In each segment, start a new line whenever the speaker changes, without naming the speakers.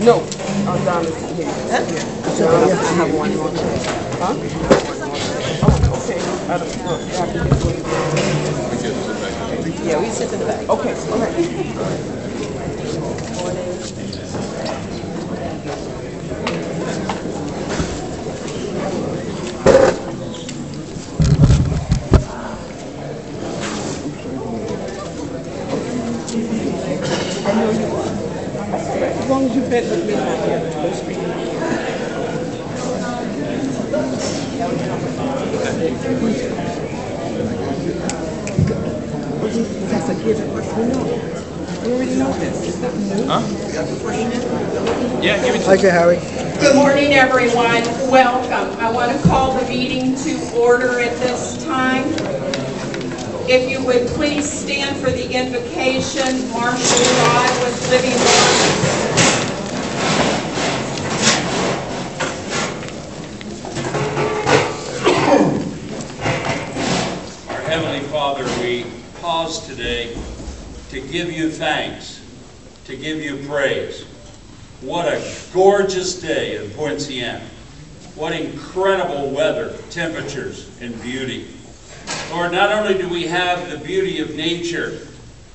No, I'm down here. So I have one more. Huh? Oh, okay. I don't know. You have to get one. Yeah, we sit in the back. Okay, all right. I know you are. As long as you bent with me, not here. Don't speak. That's a given. We know. We already know this. It's not new.
Huh? Yeah, give it to
Okay, Harry.
Good morning, everyone. Welcome. I want to call the meeting to order at this time. If you would please stand for the invocation, Marshall God with living waters.
Our Heavenly Father, we pause today to give you thanks, to give you praise. What a gorgeous day in Poinciana. What incredible weather, temperatures, and beauty. Lord, not only do we have the beauty of nature,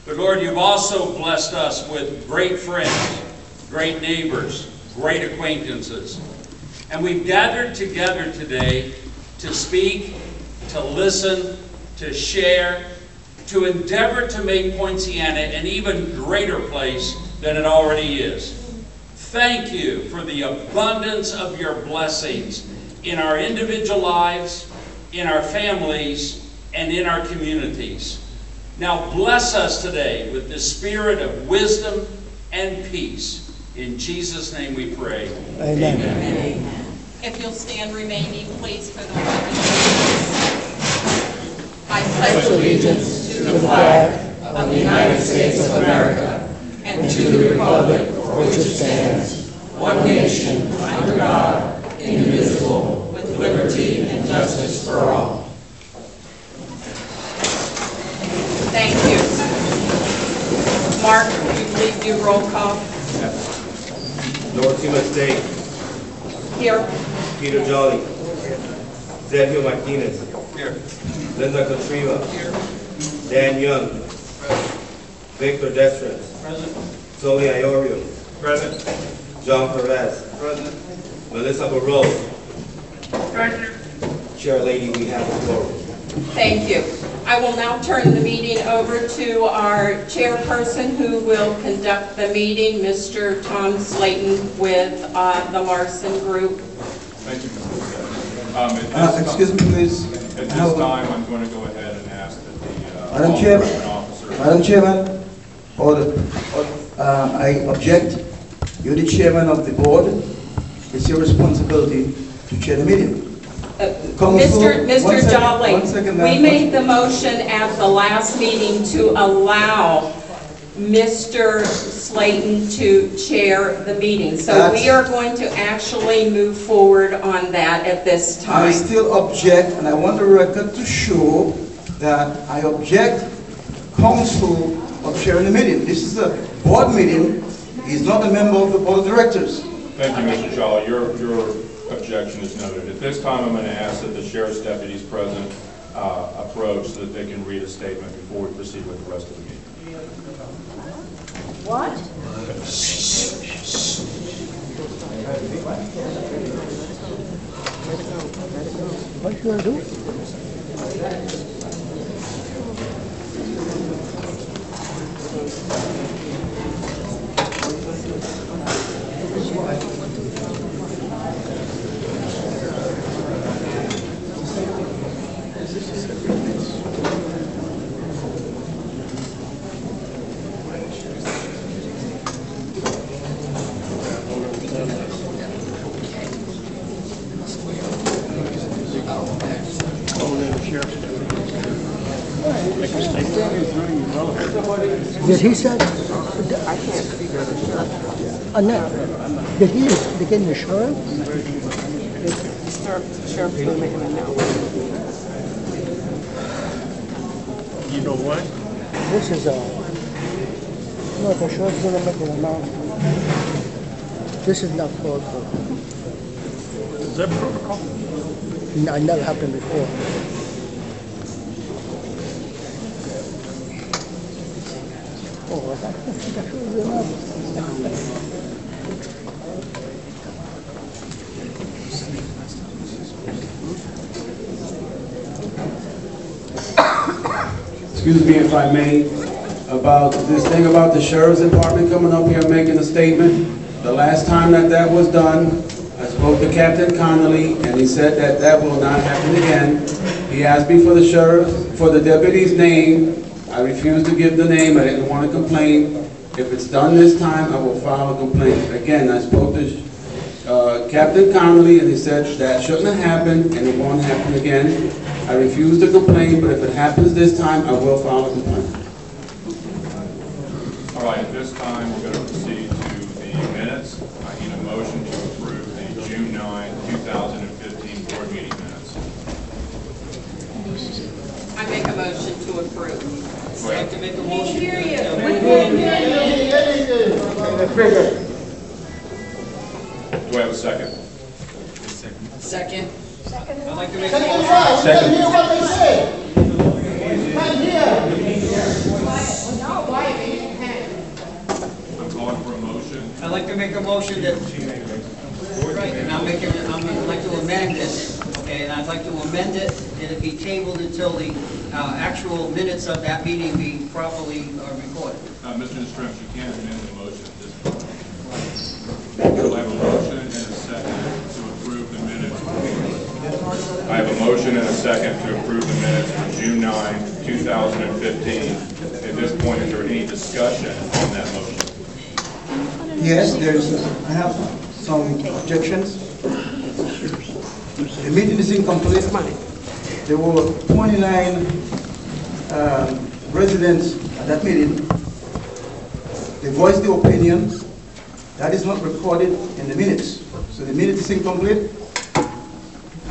but Lord, you've also blessed us with great friends, great neighbors, great acquaintances. And we've gathered together today to speak, to listen, to share, to endeavor to make Poinciana an even greater place than it already is. Thank you for the abundance of your blessings in our individual lives, in our families, and in our communities. Now bless us today with the spirit of wisdom and peace. In Jesus' name we pray.
Amen.
Amen. If you'll stand remaining, please, for the pledge. I pledge allegiance to the flag of the United States of America and to the republic for which it stands, one nation, under God, indivisible, with liberty and justice for all. Thank you. Mark, would you please do roll call?
Nortima State.
Here.
Peter Jolly. Sergio Martinez.
Here.
Linda Cotrima. Dan Young. Victor Destrans.
Present.
Tony Iorio.
Present.
John Perez.
Present.
Melissa Barroso.
Present.
Chair Lady, we have the floor.
Thank you. I will now turn the meeting over to our chairperson who will conduct the meeting, Mr. Tom Slayton with the Larson Group.
Thank you, Mr. President.
Excuse me, please.
At this time, I'm going to go ahead and ask that the
Madam
law
Chairman.
enforcement officer...
Madam Chairman, I object. You're the chairman of the board. It's your responsibility to chair the meeting.
Mr. Jolly,
ma'am.
we made the motion at the last meeting to allow Mr. Slayton to chair the meeting. So we are going to actually move forward on that at this time.
I still object, and I want the record to show that I object counsel of chairing the meeting. This is a board meeting. He's not a member of the board of directors.
Thank you, Mr. Jolly. Your objection is noted. At this time, I'm going to ask that the sheriff's deputies present approach so that they can read a statement before we proceed with the rest of the meeting.
What?
What you gonna do?
Did he say,
I can't speak of the sheriff.
Annette, did he begin the sheriff?
The sheriff's going to make an announcement.
You know what?
This is no, the sheriff's gonna make an announcement. This is not protocol.
Is that protocol?
No, it never happened before. Oh, that's really enough.
Excuse me if I may, about this thing about the sheriff's department coming up here making a statement. The last time that was done, I spoke to Captain Connolly, and he said that will not happen again. He asked me for the sheriff, for the deputy's name. I refused to give the name. I didn't want to complain. If it's done this time, I will file a complaint. Again, I spoke to Captain Connolly, and he said that shouldn't have happened, and it won't happen again. I refuse to complain, but if it happens this time, I will file a complaint.
All right, at this time, we're going to proceed to the minutes. I need a motion to approve the June 9, 2015 board meeting minutes.
I make a motion to approve.
Do I have
To make a motion.
do I have a second?
Second.
Second.
I'd like to make a motion.
Second. I'm calling for a motion.
I'd like to make a motion that, right, and I'd like to amend it, okay, and I'd like to amend it, that it be tabled until the actual minutes of that meeting be properly recorded.
Mr. Strauss, you can't amend the motion at this point. Do I have a motion and a second to approve the minutes? I have a motion and a second to approve the minutes for June 9, 2015. At this point, is there any discussion on that motion?
Yes, I have some objections. The meeting is incomplete. There were 29 residents at that meeting. They voiced their opinion. That is not recorded in the minutes. So the minute is incomplete.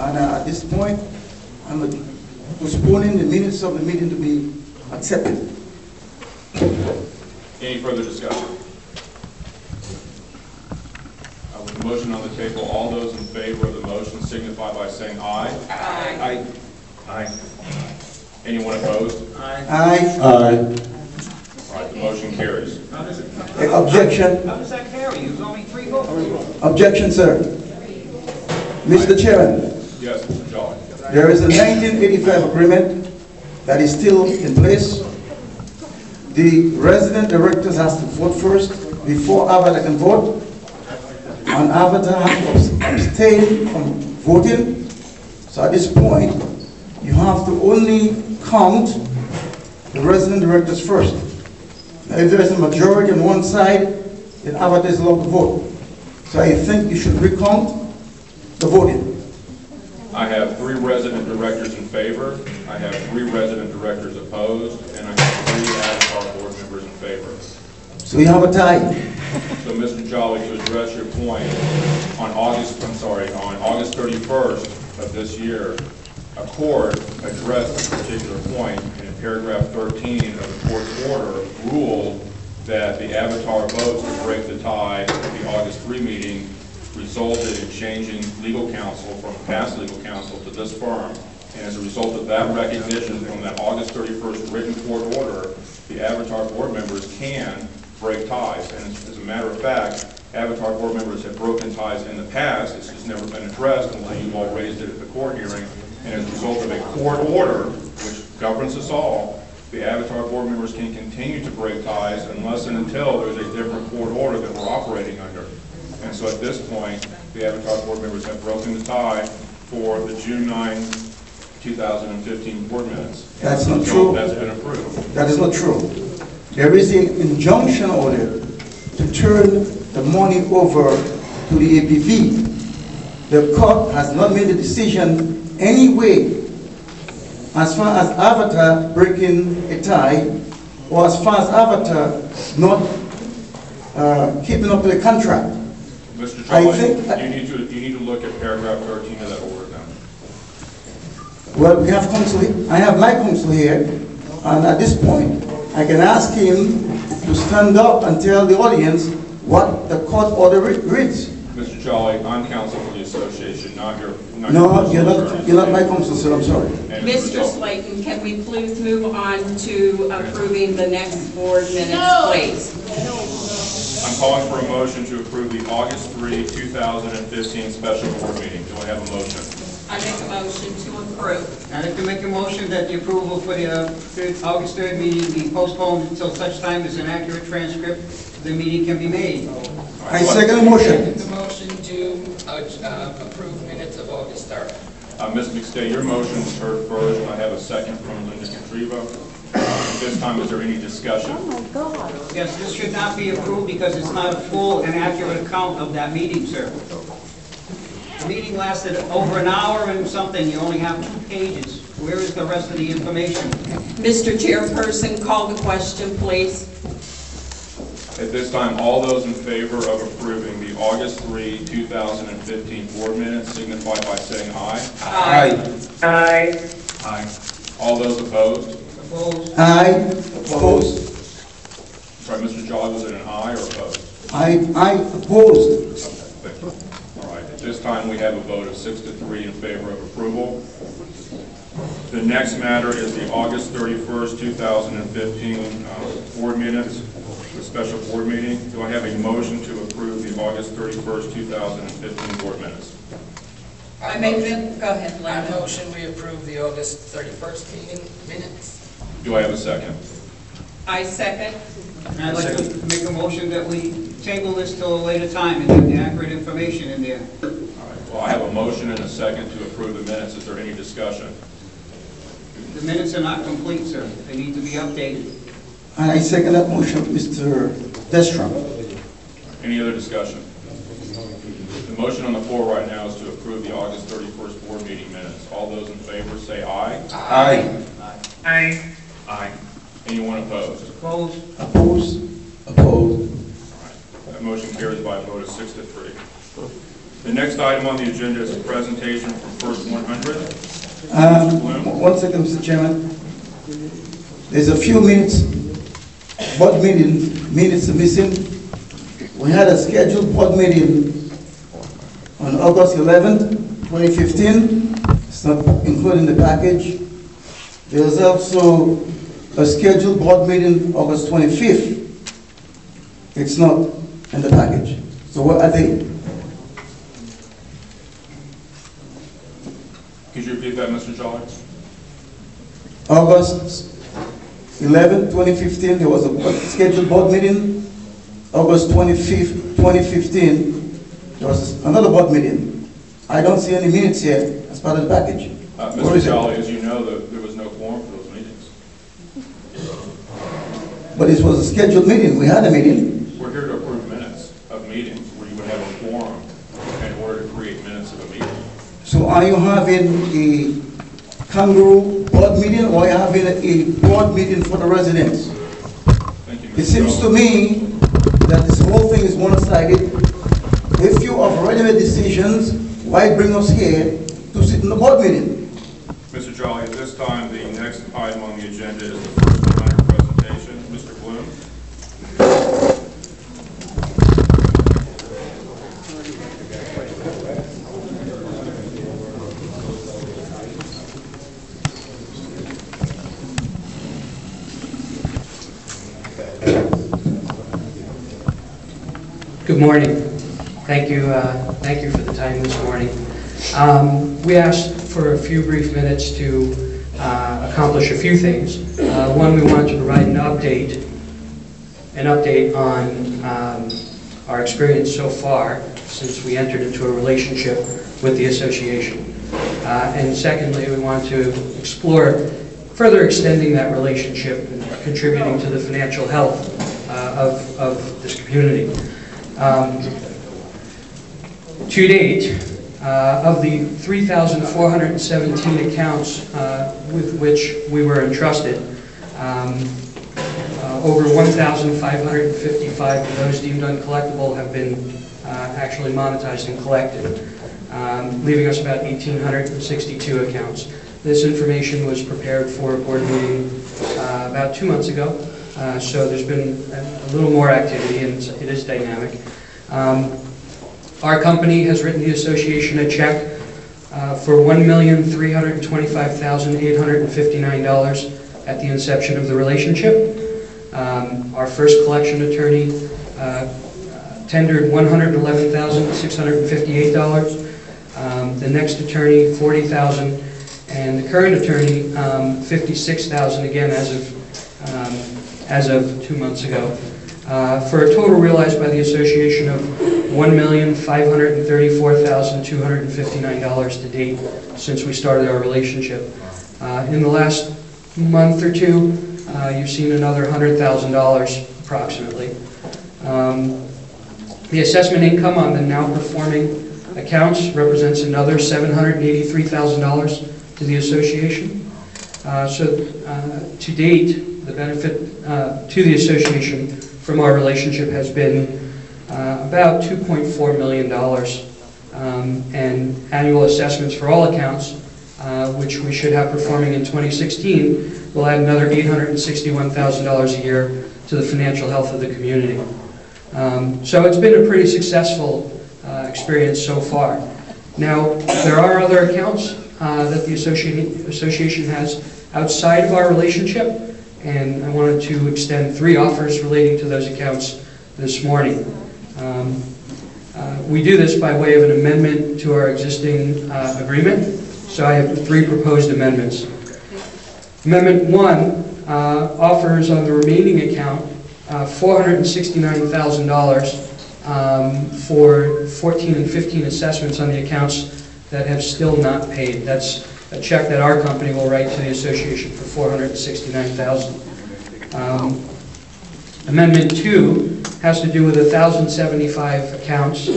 And at this point, I'm postponing the minutes of the meeting to be accepted.
Any further discussion? With the motion on the table, all those in favor of the motion signify by saying aye.
Aye.
Aye. Anyone opposed?
Aye.
All right, the motion carries.
Objection.
How does that carry? There's only 3 votes.
Objection, sir. Mr. Chairman,
Yes, Mr. Jolly.
there is a 1985 agreement that is still in place. The resident directors has to vote first before Avatar can vote. And Avatar has to abstain from voting. So at this point, you have to only count the resident directors first. Now, if there is a majority on one side, then Avatar is allowed to vote. So I think you should recount the voting.
I have 3 resident directors in favor, I have 3 resident directors opposed, and I have 3 Avatar board members in favor.
So you have a tie.
So, Mr. Jolly, to address your point, on August 31st of this year, a court addressed this particular point, and in paragraph 13 of the court's order ruled that the Avatar votes to break the tie at the August 3 meeting resulted in changing legal counsel from past legal counsel to this firm. And as a result of that recognition from that August 31st written court order, the Avatar board members can break ties. And as a matter of fact, Avatar board members have broken ties in the past. It's just never been addressed until you all raised it at the court hearing. And as a result of a court order, which governs us all, the Avatar board members can continue to break ties unless and until there's a different court order that we're operating under. And so at this point, the Avatar board members have broken the tie for the June 9, 2015 board minutes.
That's not
So
true.
that's been approved.
That is not true. There is an injunction order to turn the money over to the APV. The court has not made a decision anyway, as far as Avatar breaking a tie, or as far as Avatar not keeping up with the contract.
Mr.
I
Jolly,
think-
you need to look at paragraph 13 of that order now.
Well, we have counsel, I have my counsel here, and at this point, I can ask him to stand up and tell the audience what the court order reads.
Mr. Jolly, I'm counsel for the association, not your...
No, you're not my counsel, sir, I'm sorry.
And
Mr.
Jolly-
Slayton, can we please move on to approving the next board minutes, please?
I'm calling for a motion to approve the August 3, 2015 special board meeting. Do I have a motion?
I make a motion to approve.
I'd like to make a motion that the approval for the August 3rd meeting be postponed until such time as an accurate transcript of the meeting can be made.
I second the motion.
The motion to approve minutes of August 3rd.
Ms. McStay, your motion was heard first. I have a second from Linda Contrivo. At this time, is there any discussion?
Yes, this should not be approved because it's not a full and accurate account of that meeting, sir. The meeting lasted over an hour and something. You only have 2 pages. Where is the rest of the information?
Mr. Chairperson, call the question, please.
At this time, all those in favor of approving the August 3, 2015 board minutes signify by saying aye.
Aye.
Aye. All those opposed?
Opposed?
Aye. Opposed?
Sorry, Mr. Jolly, was it an aye or opposed?
I opposed.
Thank you. All right, at this time, we have a vote of 6-3 in favor of approval. The next matter is the August 31st, 2015 board minutes, the special board meeting. Do I have a motion to approve the August 31st, 2015 board minutes?
I make them, go ahead,
I
Linda.
motion we approve the August 31st meeting minutes.
Do I have a second?
I second.
And I'd like to make a motion that we table this till a later time and have the accurate information in there.
All right, well, I have a motion and a second to approve the minutes. Is there any discussion?
The minutes are not complete, sir. They need to be updated.
And I second that motion, Mr. Destrom.
Any other discussion? The motion on the floor right now is to approve the August 31st board meeting minutes. All those in favor say aye.
Aye.
Aye.
Aye. Anyone opposed?
Opposed?
Opposed? Opposed.
That motion carries by a vote of 6-3. The next item on the agenda is a presentation from First 100.
One second, Mr. Chairman. There's a few minutes, board meeting minutes missing. We had a scheduled board meeting on August 11th, 2015. It's not included in the package. There's also a scheduled board meeting August 25th. It's not in the package. So what are they?
Could you repeat that, Mr. Jolly?
August 11, 2015, there was a scheduled board meeting. August 25th, 2015, there was another board meeting. I don't see any minutes here as part of the package. Where
Mr.
is it?
Jolly, as you know, there was no quorum for those meetings.
But it was a scheduled meeting. We had a meeting.
We're here to approve minutes of meetings where you would have a quorum in order to create minutes of a meeting.
So are you having a kangaroo board meeting or are you having a board meeting for the residents?
Thank you, Mr.
It seems to
Jolly.
me that this whole thing is one-sided. If you have already made decisions, why bring us here to sit in the board meeting?
Mr. Jolly, at this time, the next item on the agenda is the First 100 presentation. Mr. Bloom?
Good morning. Thank you for the time this morning. We asked for a few brief minutes to accomplish a few things. One, we wanted to provide an update on our experience so far since we entered into a relationship with the association. And secondly, we want to explore further extending that relationship and contributing to the financial health of this community. To date, Of the 3,417 accounts with which we were entrusted, over 1,555 of those deemed uncollectible have been actually monetized and collected, leaving us about 1,862 accounts. This information was prepared for a board meeting about 2 months ago, so there's been a little more activity, and it is dynamic. Our company has written the association a check for $1,325,859 at the inception of the relationship. Our first collection attorney tendered $111,658. The next attorney, $40,000, and the current attorney, $56,000. Again, as of 2 months ago, for a total realized by the association of $1,534,259 to date since we started our relationship. In the last month or two, you've seen another $100,000 approximately. The assessment income on the now performing accounts represents another $783,000 to the association. To date, the benefit to the association from our relationship has been about $2.4 million, and annual assessments for all accounts, which we should have performing in 2016, will add another $861,000 a year to the financial health of the community. So it's been a pretty successful experience so far. Now, there are other accounts that the association has outside of our relationship, and I wanted to extend 3 offers relating to those accounts this morning. We do this by way of an amendment to our existing agreement, so I have 3 proposed amendments. Amendment 1 offers on the remaining account $469,000 for 14 and 15 assessments on the accounts that have still not paid. That's a check that our company will write to the association for $469,000. Amendment 2 has to do with 1,075 accounts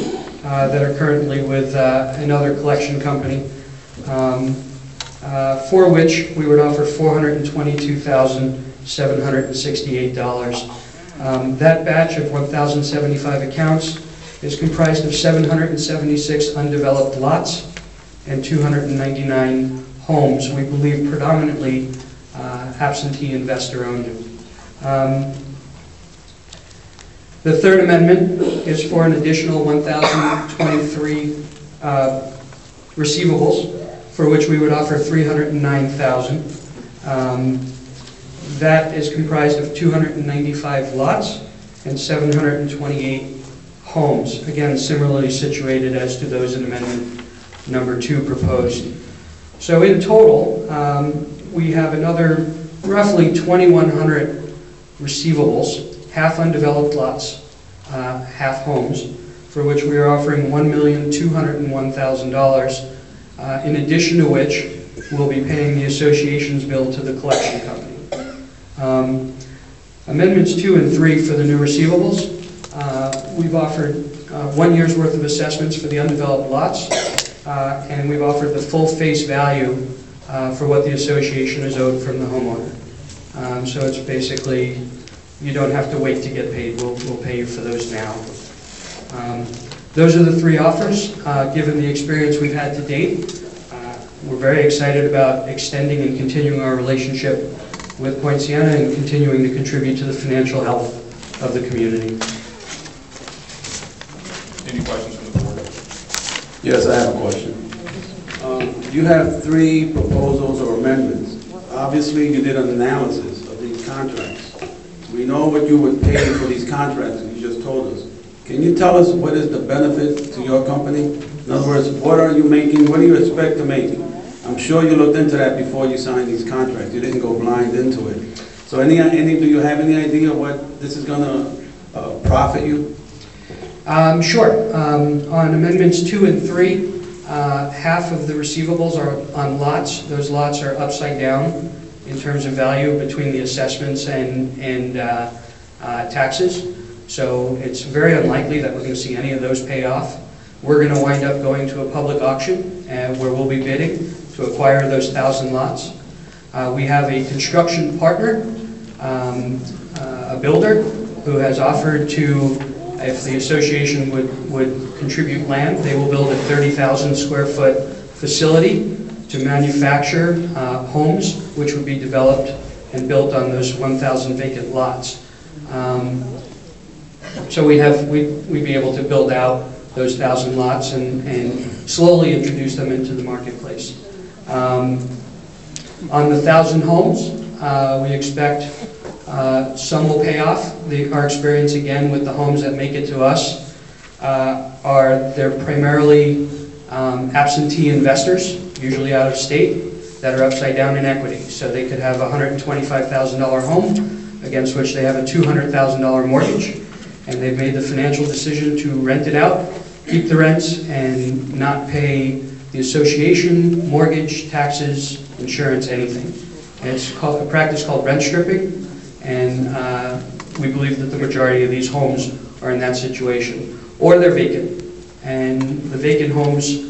that are currently with another collection company, for which we would offer $422,768. That batch of 1,075 accounts is comprised of 776 undeveloped lots and 299 homes, we believe predominantly absentee investor owned. The third amendment is for an additional 1,023 receivables, for which we would offer $309,000. That is comprised of 295 lots and 728 homes, again similarly situated as to those in amendment number 2 proposed. So in total, we have another roughly 2,100 receivables, half undeveloped lots, half homes, for which we are offering $1,201,000, in addition to which we'll be paying the association's bill to the collection company. Amendments 2 and 3 for the new receivables, we've offered 1 year's worth of assessments for the undeveloped lots, and we've offered the full face value for what the association is owed from the homeowner. So it's basically, you don't have to wait to get paid. We'll pay you for those now. Those are the 3 offers. Given the experience we've had to date, we're very excited about extending and continuing our relationship with Poinciana and continuing to contribute to the financial health of the community.
Any questions from the board?
Yes, I have a question. You have 3 proposals or amendments. Obviously, you did an analysis of these contracts. We know what you would pay for these contracts, you just told us. Can you tell us what is the benefit to your company? In other words, what are you making? What do you expect to make? I'm sure you looked into that before you signed these contracts. You didn't go blind into it. So do you have any idea what this is going to profit you?
Sure. On amendments 2 and 3, half of the receivables are on lots. Those lots are upside down in terms of value between the assessments and taxes. So it's very unlikely that we're going to see any of those pay off. We're going to wind up going to a public auction where we'll be bidding to acquire those 1,000 lots. We have a construction partner, a builder, who has offered to, if the association would contribute land, they will build a 30,000 square foot facility to manufacture homes which would be developed and built on those 1,000 vacant lots. So we'd be able to build out those 1,000 lots and slowly introduce them into the marketplace. On the 1,000 homes, we expect some will pay off. Our experience, again, with the homes that make it to us they're primarily absentee investors, usually out of state, that are upside down in equity. So they could have a $125,000 home against which they have a $200,000 mortgage, and they've made the financial decision to rent it out, keep the rents, and not pay the association, mortgage, taxes, insurance, anything. And it's a practice called rent stripping, and we believe that the majority of these homes are in that situation. Or they're vacant, and the vacant homes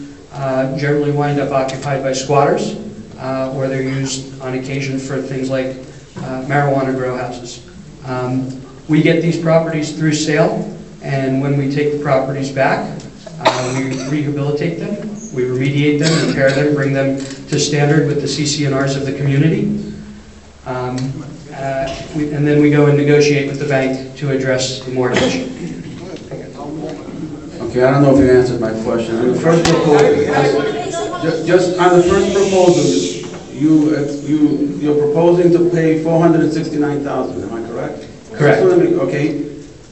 generally wind up occupied by squatters, or they're used on occasion for things like marijuana grow houses. We get these properties through sale, and when we take the properties back, we rehabilitate them, we remediate them, repair them, bring them to standard with the CC&Rs of the community. And then we go and negotiate with the bank to address the mortgage.
Okay, I don't know if you answered my question. On the first proposal, just on the first proposal, you're proposing to pay $469,000. Am I correct?
Correct.
Okay,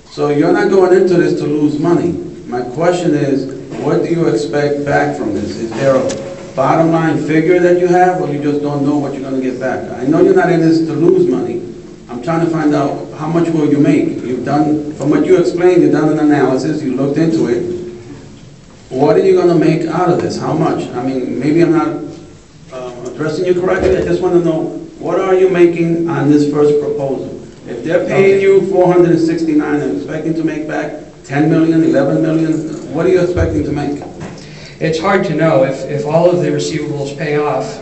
so you're not going into this to lose money. My question is, what do you expect back from this? Is there a bottom line figure that you have, or you just don't know what you're going to get back? I know you're not in this to lose money. I'm trying to find out how much will you make. You've done, from what you explained, you've done an analysis, you looked into it. What are you going to make out of this? How much? I mean, maybe I'm not addressing you correctly. I just want to know, what are you making on this first proposal? If they're paying you $469 and expecting to make back $10 million, $11 million, what are you expecting to make?
It's hard to know. If all of the receivables pay off,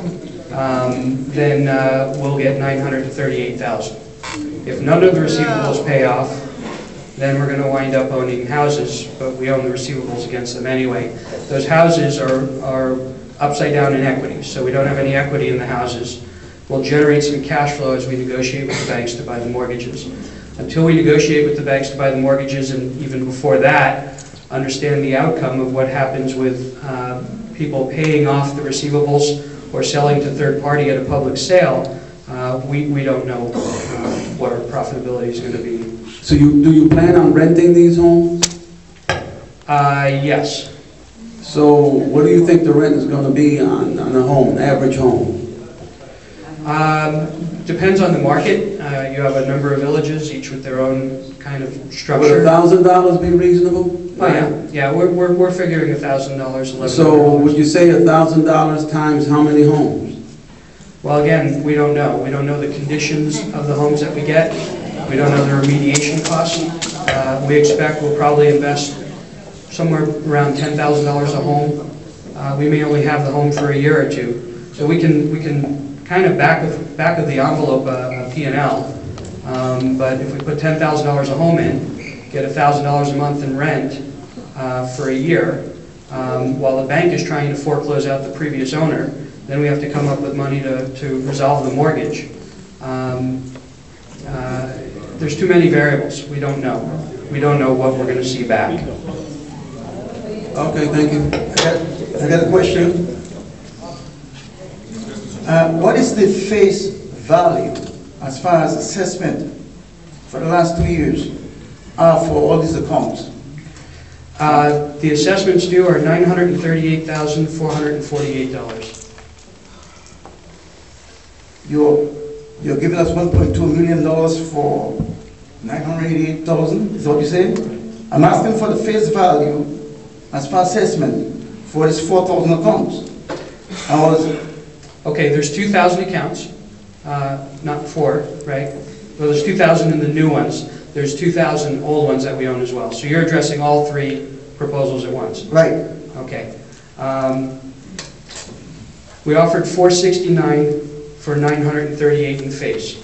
then we'll get $938,000. If none of the receivables pay off, then we're going to wind up owning houses, but we own the receivables against them anyway. Those houses are upside down in equity, so we don't have any equity in the houses. We'll generate some cash flow as we negotiate with the banks to buy the mortgages. Until we negotiate with the banks to buy the mortgages, and even before that, understand the outcome of what happens with people paying off the receivables or selling to third party at a public sale, we don't know what our profitability is going to be.
So do you plan on renting these homes?
Yes.
So what do you think the rent is going to be on a home, average home?
Depends on the market. You have a number of villages, each with their own kind of
Would
structure.
$1,000 be reasonable?
Oh, yeah. We're figuring $1,000, $1,100.
So would you say $1,000 times how many homes?
Well, again, we don't know. We don't know the conditions of the homes that we get. We don't know the remediation costs. We expect we'll probably invest somewhere around $10,000 a home. We may only have the home for a year or two. So we can kind of back of the envelope a P&L. But if we put $10,000 a home in, get $1,000 a month in rent for a year, while the bank is trying to foreclose out the previous owner, then we have to come up with money to resolve the mortgage. There's too many variables. We don't know. We don't know what we're going to see back.
Okay, thank you. I got a question. What is the face value as far as assessment for the last 2 years for all these accounts?
The assessments due are $938,448.
You're giving us $1.2 million for $988,000, is what you say? I'm asking for the face value as per assessment for these 4,000 accounts.
Okay, there's 2,000 accounts, not 4, right? Well, there's 2,000 in the new ones. There's 2,000 old ones that we own as well. So you're addressing all three proposals at once?
Right.
Okay. We offered $469 for 938 in face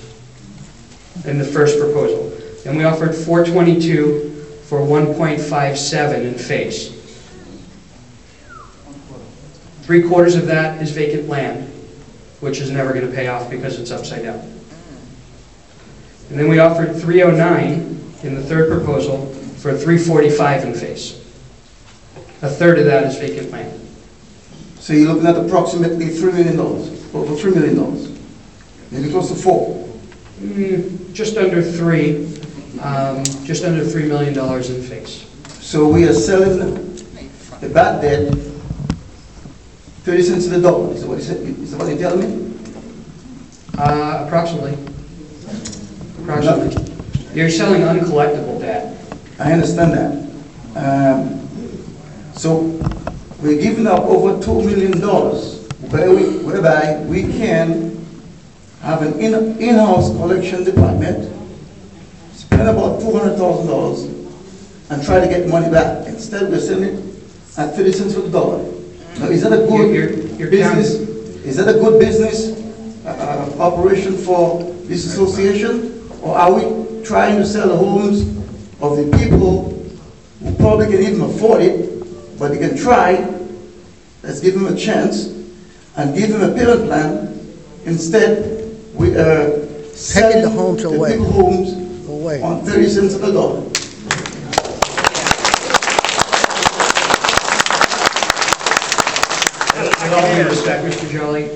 in the first proposal. Then we offered $422 for 1.57 in face. 3/4 of that is vacant land, which is never going to pay off because it's upside down. And then we offered $309 in the third proposal for 345 in face. 1/3 of that is vacant land.
So you're looking at approximately $3 million, over $3 million, maybe close to 4.
Just under $3 million in face.
So we are selling the bad debt 30 cents to the dollar. Is that what you said? Is that what you're telling me?
Approximately. You're selling uncollectible debt.
I understand that. So we're giving up over $2 million whereby we can have an in-house collection department, spend about $200,000 and try to get money back. Instead, we're selling it at 30 cents to the dollar. Now, is that a good business? Is that a good business operation for this association? Or are we trying to sell the homes of the people who probably can even afford it, but they can try? Let's give them a chance and give them a payment plan. Instead, we are selling the homes away. Big homes on 30 cents to the dollar.
With all due respect, Mr. Jolly,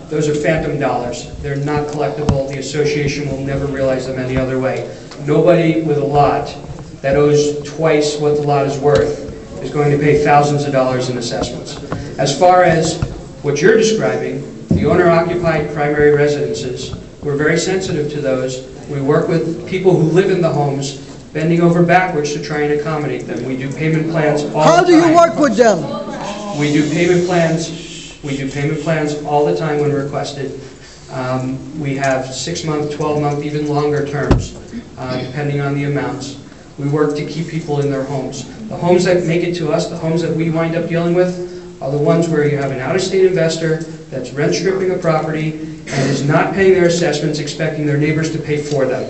those are phantom dollars. They're not collectible. The association will never realize them any other way. Nobody with a lot that owes twice what the lot is worth is going to pay thousands of dollars in assessments. As far as what you're describing, the owner-occupied primary residences, we're very sensitive to those. We work with people who live in the homes, bending over backwards to try and accommodate them. We do payment plans all the time.
How do you work with them?
We do payment plans all the time when requested. We have 6-month, 12-month, even longer terms, depending on the amounts. We work to keep people in their homes. The homes that make it to us, the homes that we wind up dealing with, are the ones where you have an out-of-state investor that's rent stripping a property and is not paying their assessments, expecting their neighbors to pay for them.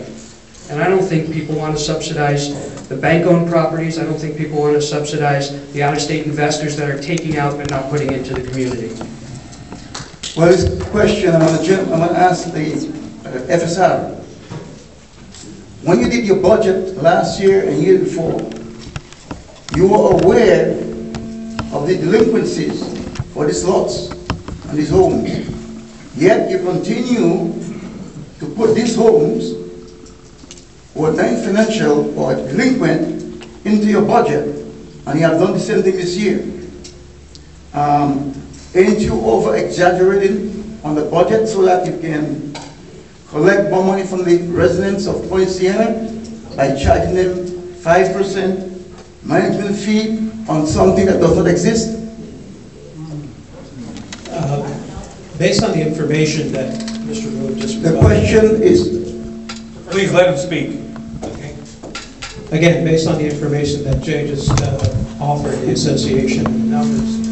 And I don't think people want to subsidize the bank-owned properties. I don't think people want to subsidize the out-of-state investors that are taking out but not putting into the community.
Well, this question I'm going to ask the FSR. When you did your budget last year and year before, you were aware of the delinquencies for these lots and these homes. Yet you continue to put these homes who are non-financial or delinquent into your budget, and you have done the same thing this year. Ain't you over-exaggerating on the budget so that you can collect more money from the residents of Point Siena by charging them 5% management fee on something that does not exist?
Based on the information that Mr. Rowe just provided.
The question is...
Please let him speak. Okay. Again, based on the information that Jay just offered the association, numbers